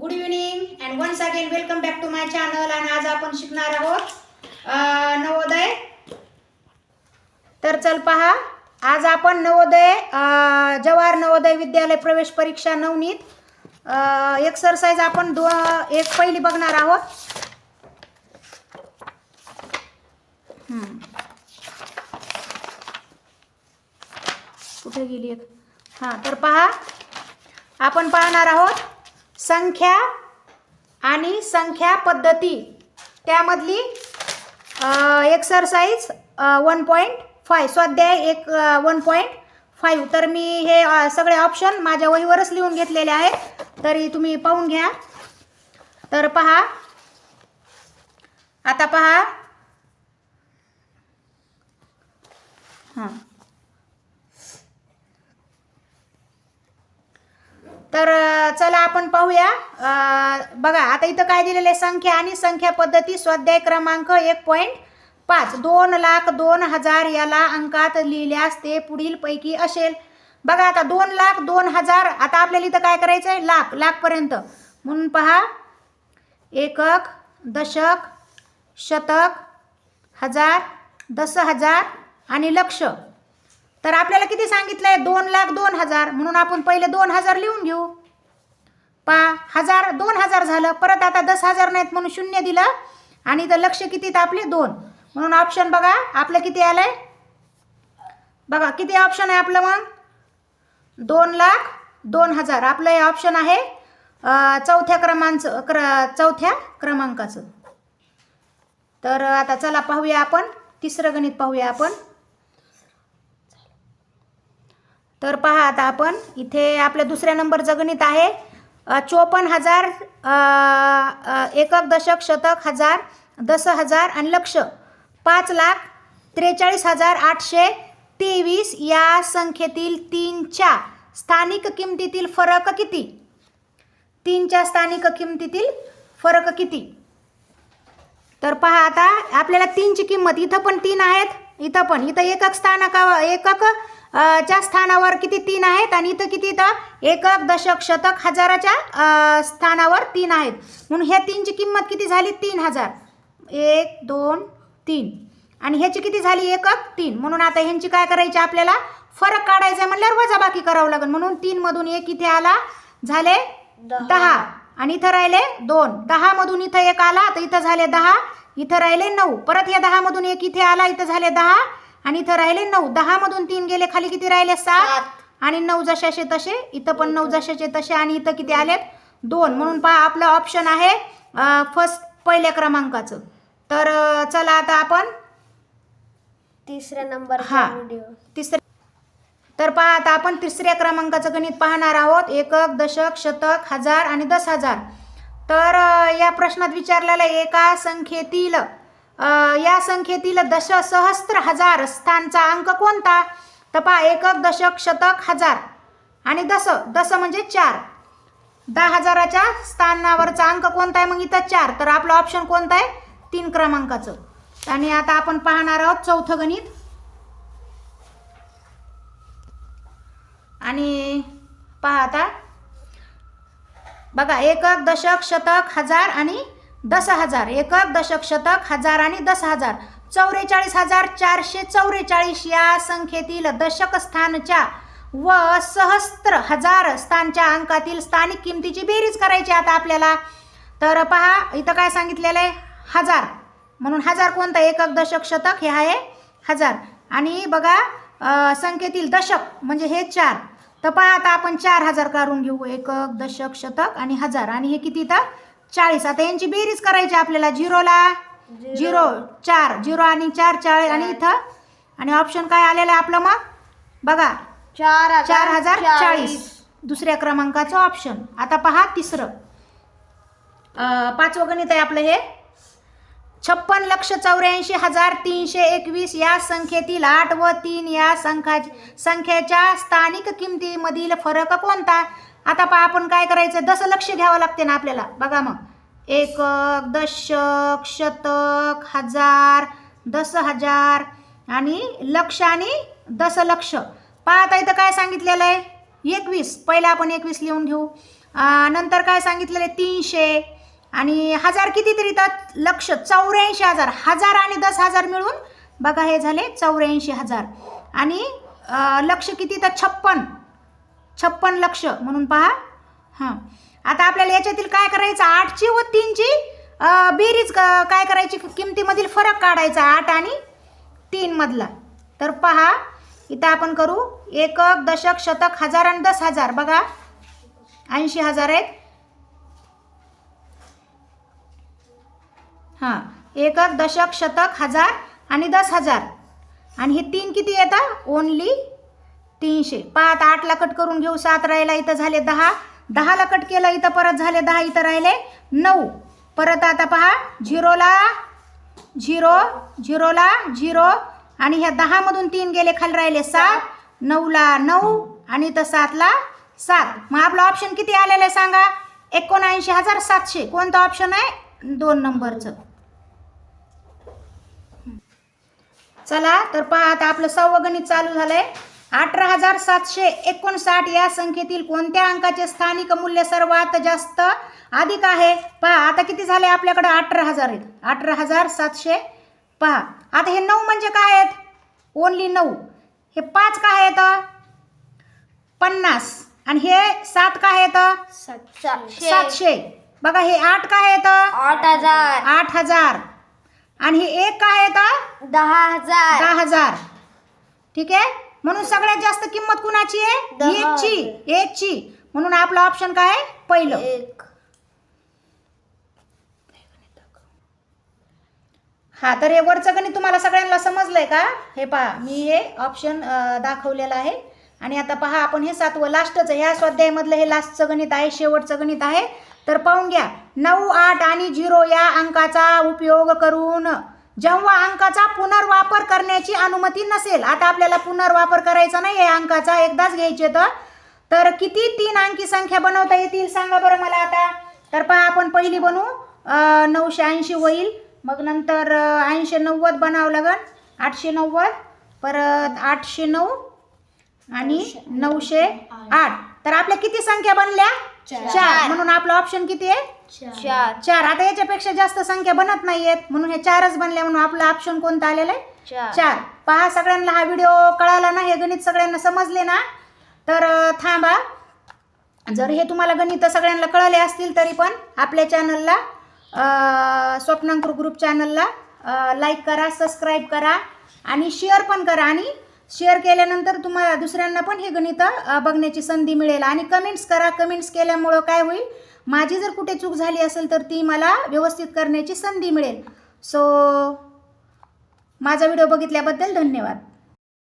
Good evening and once again welcome back to my channel. आणि आज आपण शिकणार आहोत नवोदय. तर चल पहा, आज आपण नवोदय जवाहर नवोदय विद्यालय प्रवेश परीक्षा नवनीत एक्सरसाइज आपण एक पहिली बघणार आहोत. कुठे गेली? हां, तर पहा, आपण पाहणार आहोत संख्या आणि संख्या पद्धती, त्यामधली एक्सरसाइज 1.5 स्वाध्याय 1.5. तर मी हे सगळे ऑप्शन माझ्या वहीवरच लिहून घेतलेले आहेत, तरी तुम्ही पाहून घ्या. तर पहा, आता पहा. हां, तर चला आपण पाहूया. बघा, आता इथं काय दिलेलं आहे, संख्या आणि संख्या पद्धती स्वाध्याय क्रमांक 1.5. 2,02,000 याला अंकात लिहिल्यास ते पुढील पैकी असेल. बघा, आता 2,02,000. आता आपल्याला इथं काय करायचं आहे, लाख पर्यंत. म्हणून पहा, एकक, दशक, शतक, हजार, दशहजार आणि लक्ष. तर आपल्याला किती सांगितलंय? 2,02,000. म्हणून आपण पहिले 2,000 लिहून घेऊ. पहा, 1000 2,000 झालं. परत आता 10,000 नाहीत म्हणून 0 दिलं. आणि इथं लक्ष किती? तर आपले 2. म्हणून ऑप्शन बघा आपलं किती आलंय. बघा किती ऑप्शन आहे आपलं. मग 2,02,000 आपलं हे ऑप्शन आहे चौथ्या क्रमांकाचं. तर आता चला पाहूया आपण तिसरं गणित पाहूया आपण. तर पहा, आता आपण इथे आपल्या दुसऱ्या नंबरचं गणित आहे 54,000 एकक, दशक, शतक, हजार, दशहजार आणि लक्ष. 5,43,823 या संख्येतील 3च्या स्थानिक किमतीतील फरक किती? 3च्या स्थानिक किमतीतील फरक किती? तर पहा, आता आपल्याला 3ची किंमत, इथं पण 3 आहेत, इथं एकक च्या स्थानावर किती 3 आहेत, आणि इथं किती? इथं एकक, दशक, शतक, हजाराच्या स्थानावर 3 आहेत. म्हणून ह्या 3ची किंमत किती झाली? 3,000. 1 2 3. आणि ह्याची किती झाली? एकक 3. म्हणून आता ह्यांची काय करायची आपल्याला? फरक काढायचा म्हणल्यावर वजाबाकी करावं लागेल. म्हणून 3 मधून 1 इथे आला, झाले 10. आणि इथं राहिले 2. 10 मधून इथं 1 आला, तर इथं झाले 10. इथं राहिले 9. परत या 10 मधून 1 इथे आला, इथं झाले 10. आणि इथं राहिले 9. 10 मधून 3 गेले, खाली किती राहिले? 7. आणि 9 जशाचे तसे, इथं पण 9 जशाचे तसे. आणि इथं किती आलेत? 2. म्हणून पहा, आपलं ऑप्शन आहे पहिल्या क्रमांकाचं. तर चला आता आपण तिसऱ्या नंबर. तर पहा, आता आपण तिसऱ्या क्रमांकाचं गणित पाहणार आहोत. एकक, दशक, शतक, हजार आणि 10,000. तर या प्रश्नात विचारलेलं एका संख्येतील या संख्येतील दश, सहस्त्र, हजार स्थानचा अंक कोणता? तर पहा, एकक, दशक, शतक, हजार आणि दश म्हणजे 4. 10,000च्या स्थानावरचा अंक कोणता आहे? मग इथं 4. तर आपलं ऑप्शन कोणतं आहे? 3 क्रमांकाचं. आणि आता आपण पाहणार आहोत चौथं गणित. आणि पहा, आता बघा, एकक, दशक, शतक, हजार आणि 10,000. एकक, दशक, शतक, हजार आणि 10,000. 44,444 या संख्येतील दशक स्थानच्या व सहस्त्र, हजार स्थानच्या अंकातील स्थानिक किमतीची बेरीज करायची आता आपल्याला. तर पहा, इथं काय सांगितलेलं आहे? 1000. म्हणून 1000 कोणता? एकक, दशक, शतक हे आहे 1000. आणि बघा, संख्येतील दशक म्हणजे हे 4. तर पहा, आता आपण 4,000 काढून घेऊ. एकक, दशक, शतक आणि हजार. आणि हे किती? इथं 40. आता यांची बेरीज करायची आपल्याला. 0ला 0, 4, 0 आणि 4 40. आणि इथं आणि ऑप्शन काय आलेलं आहे आपलं? मग बघा, 4,040 दुसऱ्या क्रमांकाचं ऑप्शन. आता पहा तिसरं, 5वं गणित आहे आपलं हे. 56,84,321 या संख्येतील 8 व 3 या संख्येच्या स्थानिक किमतीमधील फरक कोणता? आता पहा, आपण काय करायचं? दशलक्ष घ्यावं लागते ना आपल्याला. बघा, मग एकक, दशक, शतक, हजार, 10,000 आणि लक्ष आणि दशलक्ष. पहा, आता इथं काय सांगितलेलं आहे? 21. पहिला आपण 21 लिहून घेऊ. नंतर काय सांगितलेलं आहे 300 आणि 1000 किती तरी तर लक्ष 84,000. 1000 आणि 10,000 मिळून बघा हे झाले 84,000 आणि लक्ष किती तर 56 लक्ष म्हणून पहा. हां आता आपल्याला याच्यातील काय करायचं 8ची व 3ची बेरीज काय करायची किमतीमधील फरक काढायचा 8 आणि 3 मधला. तर पहा इथं आपण करू एकक दशक शतक हजार आणि 10,000 बघा 80,000 आहेत. हां एकक दशक शतक हजार आणि 10,000 आणि हे 3 किती येतात ओनली 300. पहा आता 8ला कट करून घेऊ 7 राहिला इथं झाले 10. 10ला कट केलं इथं परत झाले 10 इथं राहिले 9. परत आता पहा 0ला 0 आणि ह्या 10 मधून 3 गेले खाली राहिले 7. 9ला 9 आणि इथं 7ला 7. मग आपलं ऑप्शन किती आलेलं आहे सांगा 79,700. कोणतं ऑप्शन आहे 2 नंबरचं. चला तर पहा आता आपलं 6वं गणित चालू झालंय. 18,759 या संख्येतील कोणत्या अंकाचे स्थानिक मूल्य सर्वात जास्त अधिक आहे. पहा आता किती झाले आपल्याकडे 18,000 आहेत. 18,700 पहा आता हे 9 म्हणजे काय आहेत ओनली 9. हे 5 काय आहेत 50 आणि हे 7 काय आहेत 700. बघा हे 8 काय आहेत 8,000 आणि हे 1 काय आहेत 10,000. ठीक आहे म्हणून सगळ्यात जास्त किंमत कुणाची आहे 1ची. म्हणून आपलं ऑप्शन काय आहे पहिलं 1. हा तर हे वरचं गणित तुम्हाला सगळ्यांना समजलंय का. हे पहा मी हे ऑप्शन दाखवलेलं आहे आणि आता पहा आपण हे 7वं लास्टचं ह्या स्वाध्यायामधलं हे लास्टचं गणित आहे शेवटचं गणित आहे. तर पाहून घ्या 9, 8 आणि 0 या अंकाचा उपयोग करून जेव्हा अंकाचा पुनर्वापर करण्याची अनुमती नसेल. आता आपल्याला पुनर्वापर करायचा नाही आहे अंकाचा एकदाच घ्यायचे तर किती 3 अंकी संख्या बनवता येतील सांगा बरं मला आता. तर पहा आपण पहिली बनवू 980 होईल. मग नंतर 890 बनावं लागेल 890 परत 809 आणि 908. तर आपल्या किती संख्या बनल्या 4. म्हणून आपलं ऑप्शन किती आहे 4. आता याच्यापेक्षा जास्त संख्या बनत नाहीयेत म्हणून हे 4च बनल्या म्हणून आपलं ऑप्शन कोणतं आलेलं आहे 4. पहा सगळ्यांना हा व्हिडिओ कळाला ना हे गणित सगळ्यांना समजले ना. तर थांबा जर हे तुम्हाला गणित सगळ्यांना कळले असतील तरी पण आपल्या चॅनलला स्वप्नांकुर ग्रुप चॅनलला लाईक करा सबस्क्राईब करा आणि शेअर पण करा. आणि शेअर केल्यानंतर तुम्हाला दुसऱ्यांना पण हे गणित बघण्याची संधी मिळेल. आणि कमेंट्स करा. कमेंट्स केल्यामुळं काय होईल माझी जर कुठे चूक झाली असेल तर ती मला व्यवस्थित करण्याची संधी मिळेल. सो माझा व्हिडिओ बघितल्याबद्दल धन्यवाद.